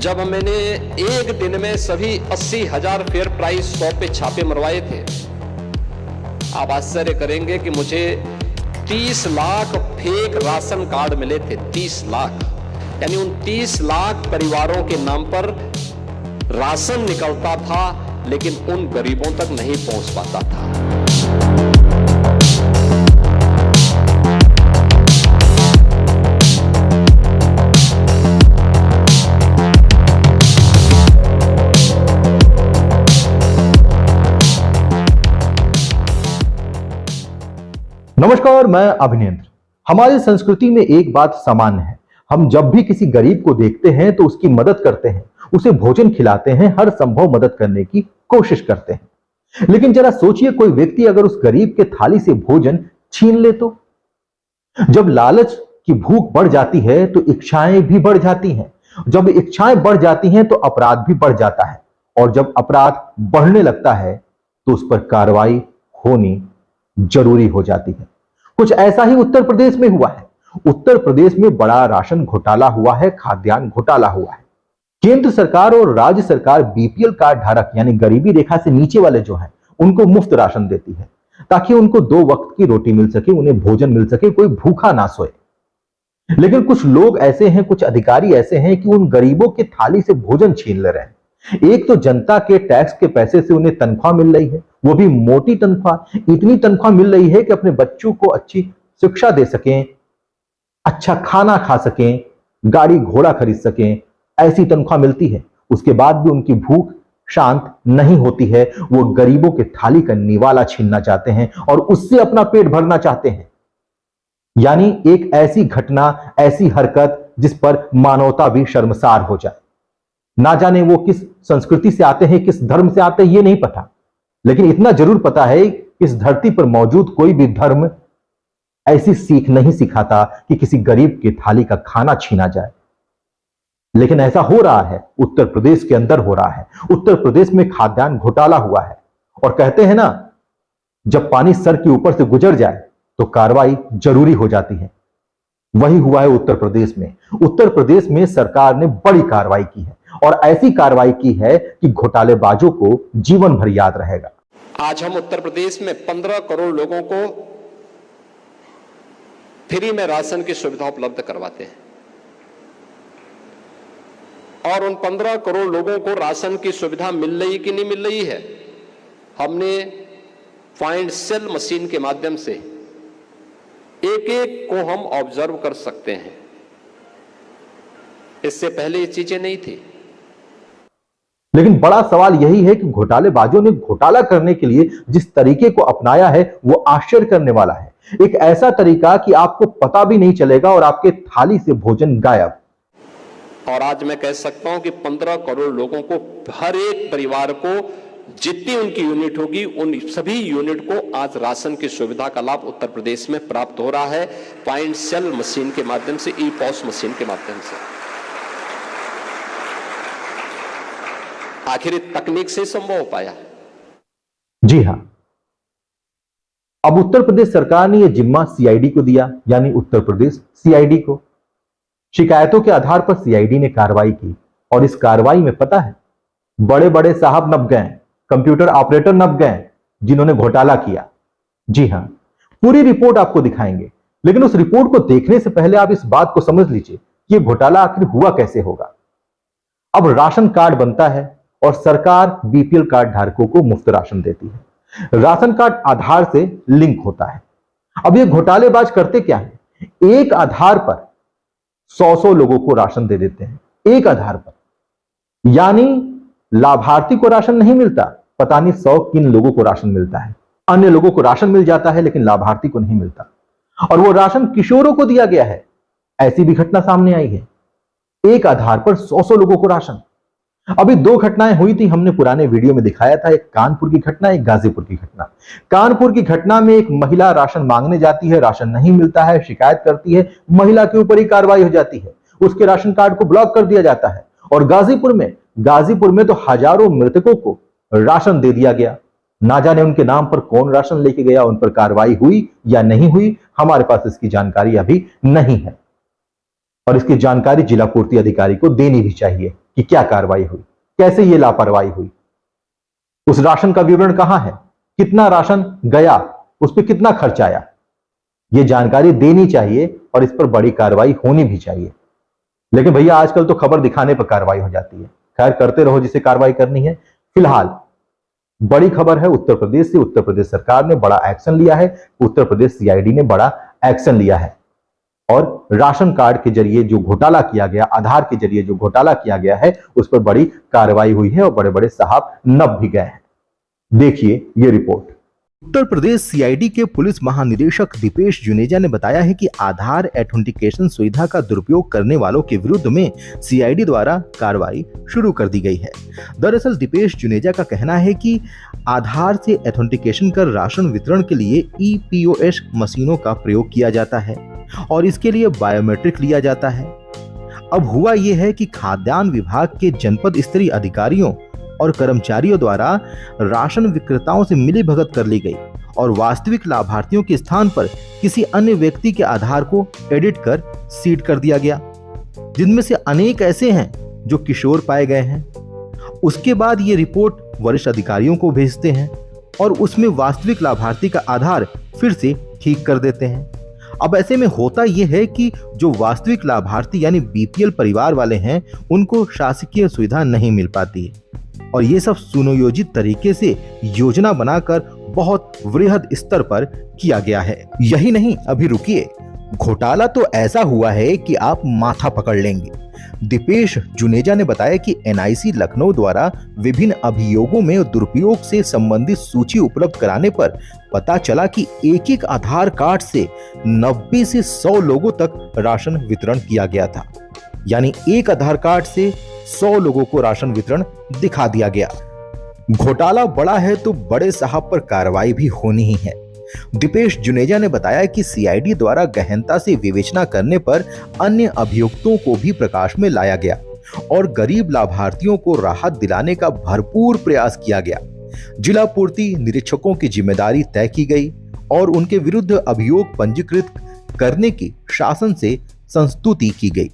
जब मैंने एक दिन में सभी 80,000 फेयर प्राइस शॉप पे छापे मरवाए थे, आप आश्चर्य करेंगे कि मुझे 30 लाख फेक राशन कार्ड मिले थे। 30 लाख, यानी उन 30 लाख परिवारों के नाम पर राशन निकलता था, लेकिन उन गरीबों तक नहीं पहुंच पाता था। नमस्कार, मैं अभिनेंद्र। हमारी संस्कृति में एक बात सामान्य है, हम जब भी किसी गरीब को देखते हैं तो उसकी मदद करते हैं, उसे भोजन खिलाते हैं, हर संभव मदद करने की कोशिश करते हैं। लेकिन जरा सोचिए, कोई व्यक्ति अगर उस गरीब के थाली से भोजन छीन ले तो? जब लालच की भूख बढ़ जाती है तो इच्छाएं भी बढ़ जाती हैं। जब इच्छाएं बढ़ जाती हैं तो अपराध भी बढ़ जाता है, और जब अपराध बढ़ने लगता है तो उस पर कार्रवाई होनी जरूरी हो जाती है। कुछ ऐसा ही उत्तर प्रदेश में हुआ है। उत्तर प्रदेश में बड़ा राशन घोटाला हुआ है, खाद्यान्न घोटाला हुआ है। केंद्र सरकार और राज्य सरकार बीपीएल कार्ड धारक यानी गरीबी रेखा से नीचे वाले जो हैं, उनको मुफ्त राशन देती है ताकि उनको 2 वक्त की रोटी मिल सके, उन्हें भोजन मिल सके, कोई भूखा ना सोए। लेकिन कुछ लोग ऐसे हैं, कुछ अधिकारी ऐसे हैं कि उन गरीबों की थाली से भोजन छीन ले रहे हैं। एक तो जनता के टैक्स के पैसे से उन्हें तनख्वाह मिल रही है, वो भी मोटी तनख्वाह। इतनी तनख्वाह मिल रही है कि अपने बच्चों को अच्छी शिक्षा दे सकें, अच्छा खाना खा सकें, गाड़ी घोड़ा खरीद सकें, ऐसी तनख्वाह मिलती है। उसके बाद भी उनकी भूख शांत नहीं होती है। वो गरीबों के थाली का निवाला छीनना चाहते हैं और उससे अपना पेट भरना चाहते हैं। यानी एक ऐसी घटना, ऐसी हरकत जिस पर मानवता भी शर्मसार हो जाए। ना जाने वो किस संस्कृति से आते हैं, किस धर्म से आते हैं, ये नहीं पता, लेकिन इतना जरूर पता है कि इस धरती पर मौजूद कोई भी धर्म ऐसी सीख नहीं सिखाता कि किसी गरीब की थाली का खाना छीना जाए। लेकिन ऐसा हो रहा है, उत्तर प्रदेश के अंदर हो रहा है। उत्तर प्रदेश में खाद्यान्न घोटाला हुआ है, और कहते हैं ना, जब पानी सर के ऊपर से गुजर जाए तो कार्रवाई जरूरी हो जाती है। वही हुआ है उत्तर प्रदेश में। उत्तर प्रदेश में सरकार ने बड़ी कार्रवाई की है, और ऐसी कार्रवाई की है कि घोटालेबाजों को जीवन भर याद रहेगा। आज हम उत्तर प्रदेश में 15 करोड़ लोगों को फ्री में राशन की सुविधा उपलब्ध करवाते हैं, और उन 15 करोड़ लोगों को राशन की सुविधा मिल रही कि नहीं मिल रही है, हमने फाइंड सेल मशीन के माध्यम से एक एक को हम ऑब्जर्व कर सकते हैं। इससे पहले ये चीजें नहीं थी। लेकिन बड़ा सवाल यही है कि घोटालेबाजों ने घोटाला करने के लिए जिस तरीके को अपनाया है वो आश्चर्य करने वाला है। एक ऐसा तरीका कि आपको पता भी नहीं चलेगा और आपके थाली से भोजन गायब। और आज मैं कह सकता हूं कि 15 करोड़ लोगों को, हर एक परिवार को जितनी उनकी यूनिट होगी, उन सभी यूनिट को आज राशन की सुविधा का लाभ उत्तर प्रदेश में प्राप्त हो रहा है, पॉइंट सेल मशीन के माध्यम से, ई पॉस मशीन के माध्यम से। आखिर तकनीक से संभव हो पाया। जी हां, अब उत्तर प्रदेश सरकार ने यह जिम्मा सीआईडी को दिया, यानी उत्तर प्रदेश सीआईडी को। शिकायतों के आधार पर सीआईडी ने कार्रवाई की, और इस कार्रवाई में पता है, बड़े बड़े साहब नप गए, कंप्यूटर ऑपरेटर नप गए जिन्होंने घोटाला किया। जी हां, पूरी रिपोर्ट आपको दिखाएंगे, लेकिन उस रिपोर्ट को देखने से पहले आप इस बात को समझ लीजिए कि यह घोटाला आखिर हुआ कैसे होगा। अब राशन कार्ड बनता है और सरकार बीपीएल कार्ड धारकों को मुफ्त राशन देती है। राशन कार्ड आधार से लिंक होता है। अब ये घोटालेबाज करते क्या है, एक आधार पर 100 लोगों को राशन दे देते हैं, एक आधार पर। यानी लाभार्थी को राशन नहीं मिलता, पता नहीं 100 किन लोगों को राशन मिलता है। अन्य लोगों को राशन मिल जाता है, लेकिन लाभार्थी को नहीं मिलता, और वो राशन किशोरों को दिया गया है। ऐसी भी घटना सामने आई है, एक आधार पर 100 लोगों को राशन। अभी 2 घटनाएं हुई थी, हमने पुराने वीडियो में दिखाया था, एक कानपुर की घटना, एक गाजीपुर की घटना। कानपुर की घटना में एक महिला राशन मांगने जाती है, राशन नहीं मिलता है, शिकायत करती है, महिला के ऊपर ही कार्रवाई हो जाती है, उसके राशन कार्ड को ब्लॉक कर दिया जाता है। और गाजीपुर में तो हजारों मृतकों को राशन दे दिया गया। ना जाने उनके नाम पर कौन राशन लेके गया, उन पर कार्रवाई हुई या नहीं हुई, हमारे पास इसकी जानकारी अभी नहीं है, और इसकी जानकारी जिला पूर्ति अधिकारी को देनी भी चाहिए कि क्या कार्रवाई हुई, कैसे ये लापरवाही हुई, उस राशन का विवरण कहां है, कितना राशन गया, उस पर कितना खर्च आया, ये जानकारी देनी चाहिए और इस पर बड़ी कार्रवाई होनी भी चाहिए। लेकिन भैया आजकल तो खबर दिखाने पर कार्रवाई हो जाती है। खैर, करते रहो जिसे कार्रवाई करनी है। फिलहाल बड़ी खबर है उत्तर प्रदेश से। उत्तर प्रदेश सरकार ने बड़ा एक्शन लिया है। उत्तर प्रदेश सीआईडी ने बड़ा एक्शन लिया है और राशन कार्ड के जरिए जो घोटाला किया गया, आधार के जरिए जो घोटाला किया गया है, उस पर बड़ी कार्रवाई हुई है और बड़े बड़े साहब नप भी गए हैं। देखिए ये रिपोर्ट। उत्तर प्रदेश सीआईडी के पुलिस महानिदेशक दीपेश जुनेजा ने बताया है कि आधार ऑथेंटिकेशन सुविधा का दुरुपयोग करने वालों के विरुद्ध में सीआईडी द्वारा कार्रवाई शुरू कर दी गई है। दरअसल दीपेश जुनेजा का कहना है कि आधार से ऑथेंटिकेशन कर राशन वितरण के लिए ईपीओएस मशीनों का प्रयोग किया जाता है और इसके लिए बायोमेट्रिक लिया जाता है। अब हुआ यह है कि खाद्यान्न विभाग के जनपद स्तरीय अधिकारियों और कर्मचारियों द्वारा राशन विक्रेताओं से मिलीभगत कर ली गई और वास्तविक लाभार्थियों के स्थान पर किसी अन्य व्यक्ति के आधार को एडिट कर सीड कर दिया गया, जिनमें से अनेक ऐसे हैं जो किशोर पाए गए हैं। उसके बाद ये रिपोर्ट वरिष्ठ अधिकारियों को भेजते हैं और उसमें वास्तविक लाभार्थी का आधार फिर से ठीक कर देते हैं। अब ऐसे में होता यह है कि जो वास्तविक लाभार्थी यानी बीपीएल परिवार वाले हैं, उनको शासकीय सुविधा नहीं मिल पाती है और ये सब सुनियोजित तरीके से योजना बनाकर बहुत वृहद स्तर पर किया गया है। यही नहीं, अभी रुकिए, घोटाला तो ऐसा हुआ है कि आप माथा पकड़ लेंगे। दीपेश जुनेजा ने बताया कि एनआईसी लखनऊ द्वारा विभिन्न अभियोगों में दुरुपयोग से संबंधित सूची उपलब्ध कराने पर पता चला कि एक एक आधार कार्ड से 90 से 100 लोगों तक राशन वितरण किया गया था। यानी एक आधार कार्ड से 100 लोगों को राशन वितरण दिखा दिया गया। घोटाला बड़ा है तो बड़े साहब पर कार्रवाई भी होनी ही है। दीपेश जुनेजा ने बताया कि सीआईडी द्वारा गहनता से विवेचना करने पर अन्य अभियुक्तों को भी प्रकाश में लाया गया और गरीब लाभार्थियों को राहत दिलाने का भरपूर प्रयास किया गया। जिला पूर्ति निरीक्षकों की जिम्मेदारी तय की गई और उनके विरुद्ध अभियोग पंजीकृत करने की शासन से संस्तुति की गई।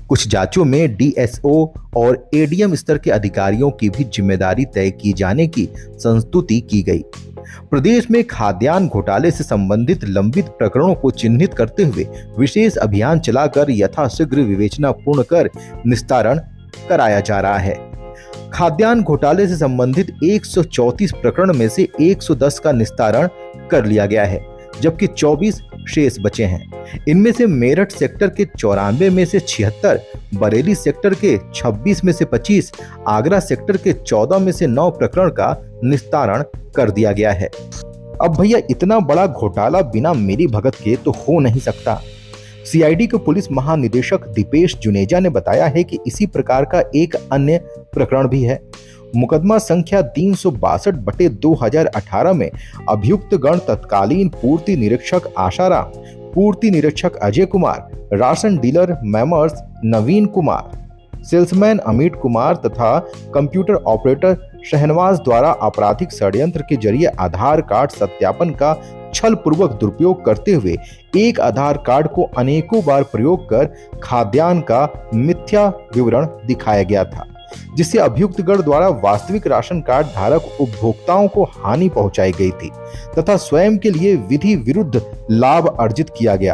कुछ जांचों में डीएसओ और एडीएम स्तर के अधिकारियों की भी जिम्मेदारी तय की जाने की संस्तुति की गई। प्रदेश में खाद्यान्न घोटाले से संबंधित लंबित प्रकरणों को चिन्हित करते हुए विशेष अभियान चलाकर यथाशीघ्र विवेचना पूर्ण कर निस्तारण कराया जा रहा है। खाद्यान्न घोटाले से संबंधित 134 प्रकरण में से 110 का निस्तारण कर लिया गया है, जबकि 24 शेष बचे हैं। इनमें से मेरठ सेक्टर के 94 में से 76, बरेली सेक्टर के 26 में से 25, आगरा सेक्टर के 14 में से 9 प्रकरण का निस्तारण कर दिया गया है। अब भैया इतना बड़ा घोटाला बिना मिली भगत के तो हो नहीं सकता। सीआईडी के पुलिस महानिदेशक दीपेश जुनेजा ने बताया है कि इसी प्रकार का एक अन्य प्रकरण भी है। मुकदमा संख्या 362/2018 में अभियुक्त गण तत्कालीन पूर्ति निरीक्षक आशाराम, पूर्ति निरीक्षक अजय कुमार, राशन डीलर मेमर्स नवीन कुमार, सेल्समैन अमित कुमार तथा कंप्यूटर ऑपरेटर शहनवाज द्वारा आपराधिक षड्यंत्र के जरिए आधार कार्ड सत्यापन का छल पूर्वक दुरुपयोग करते हुए एक आधार कार्ड को अनेकों बार प्रयोग कर खाद्यान्न का मिथ्या विवरण दिखाया गया था, जिससे अभियुक्त गण द्वारा वास्तविक राशन कार्ड धारक उपभोक्ताओं को हानि पहुंचाई गई थी तथा स्वयं के लिए विधि विरुद्ध लाभ अर्जित किया गया।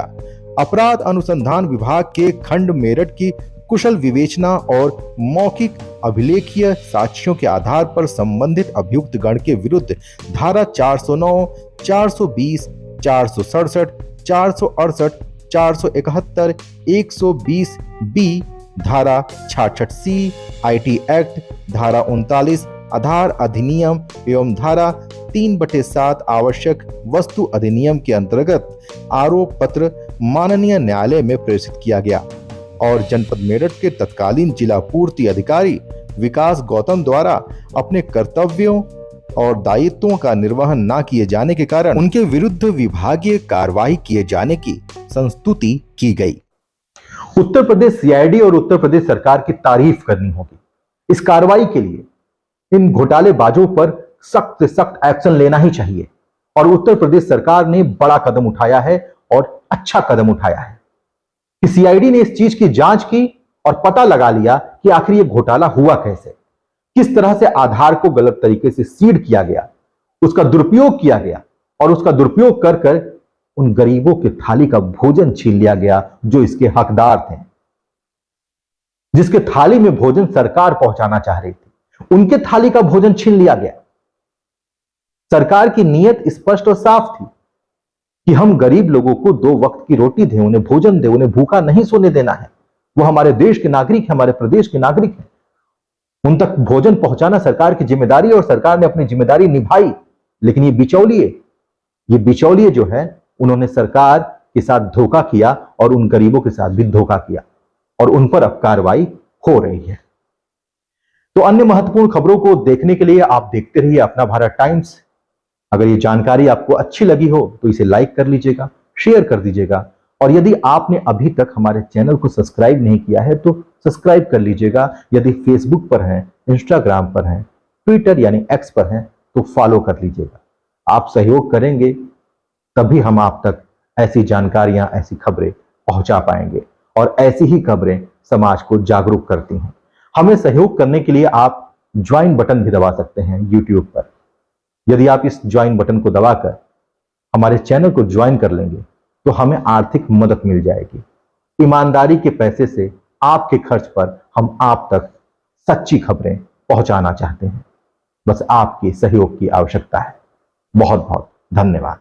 अपराध अनुसंधान विभाग के खंड मेरठ की कुशल विवेचना और मौखिक अभिलेखीय साक्ष्यों के आधार पर संबंधित अभियुक्त गण के विरुद्ध धारा 409, 420, 467, 468, 471, 120 बी, धारा 66 सी आईटी एक्ट, धारा 39 आधार अधिनियम एवं धारा 3/7 आवश्यक वस्तु अधिनियम के अंतर्गत आरोप पत्र माननीय न्यायालय में प्रेषित किया गया और जनपद मेरठ के तत्कालीन जिला पूर्ति अधिकारी विकास गौतम द्वारा अपने कर्तव्यों और दायित्वों का निर्वहन न किए जाने के कारण उनके विरुद्ध विभागीय कार्रवाई किए जाने की संस्तुति की गई। उत्तर प्रदेश सीआईडी और उत्तर प्रदेश सरकार की तारीफ करनी होगी। इस कार्रवाई के लिए इन घोटालेबाजों पर सख्त से सख्त एक्शन लेना ही चाहिए और उत्तर प्रदेश सरकार ने बड़ा कदम उठाया है और अच्छा कदम उठाया है कि सीआईडी ने इस चीज की जांच की और पता लगा लिया कि आखिर ये घोटाला हुआ कैसे, किस तरह से आधार को गलत तरीके से सीड किया गया, उसका दुरुपयोग किया गया और उसका दुरुपयोग कर कर उन गरीबों के थाली का भोजन छीन लिया गया जो इसके हकदार थे, जिसके थाली में भोजन सरकार पहुंचाना चाह रही थी, उनके थाली का भोजन छीन लिया गया। सरकार की नीयत स्पष्ट और साफ थी कि हम गरीब लोगों को 2 वक्त की रोटी दें, उन्हें भोजन दें, उन्हें भूखा नहीं सोने देना है। वो हमारे देश के नागरिक हैं, हमारे प्रदेश के नागरिक हैं। उन तक भोजन पहुंचाना सरकार की जिम्मेदारी है और सरकार ने अपनी जिम्मेदारी निभाई। लेकिन ये बिचौलिए जो है, उन्होंने सरकार के साथ धोखा किया और उन गरीबों के साथ भी धोखा किया और उन पर अब कार्रवाई हो रही है। तो अन्य महत्वपूर्ण खबरों को देखने के लिए आप देखते रहिए अपना भारत टाइम्स। अगर ये जानकारी आपको अच्छी लगी हो तो इसे लाइक कर लीजिएगा, शेयर कर दीजिएगा और यदि आपने अभी तक हमारे चैनल को सब्सक्राइब नहीं किया है तो सब्सक्राइब कर लीजिएगा। यदि फेसबुक पर हैं, इंस्टाग्राम पर हैं, ट्विटर यानी एक्स पर हैं तो फॉलो कर लीजिएगा। आप सहयोग करेंगे तभी हम आप तक ऐसी जानकारियां, ऐसी खबरें पहुंचा पाएंगे और ऐसी ही खबरें समाज को जागरूक करती हैं। हमें सहयोग करने के लिए आप ज्वाइन बटन भी दबा सकते हैं यूट्यूब पर। यदि आप इस ज्वाइन बटन को दबाकर हमारे चैनल को ज्वाइन कर लेंगे तो हमें आर्थिक मदद मिल जाएगी। ईमानदारी के पैसे से आपके खर्च पर हम आप तक सच्ची खबरें पहुंचाना चाहते हैं। बस आपके सहयोग की आवश्यकता है। बहुत बहुत धन्यवाद।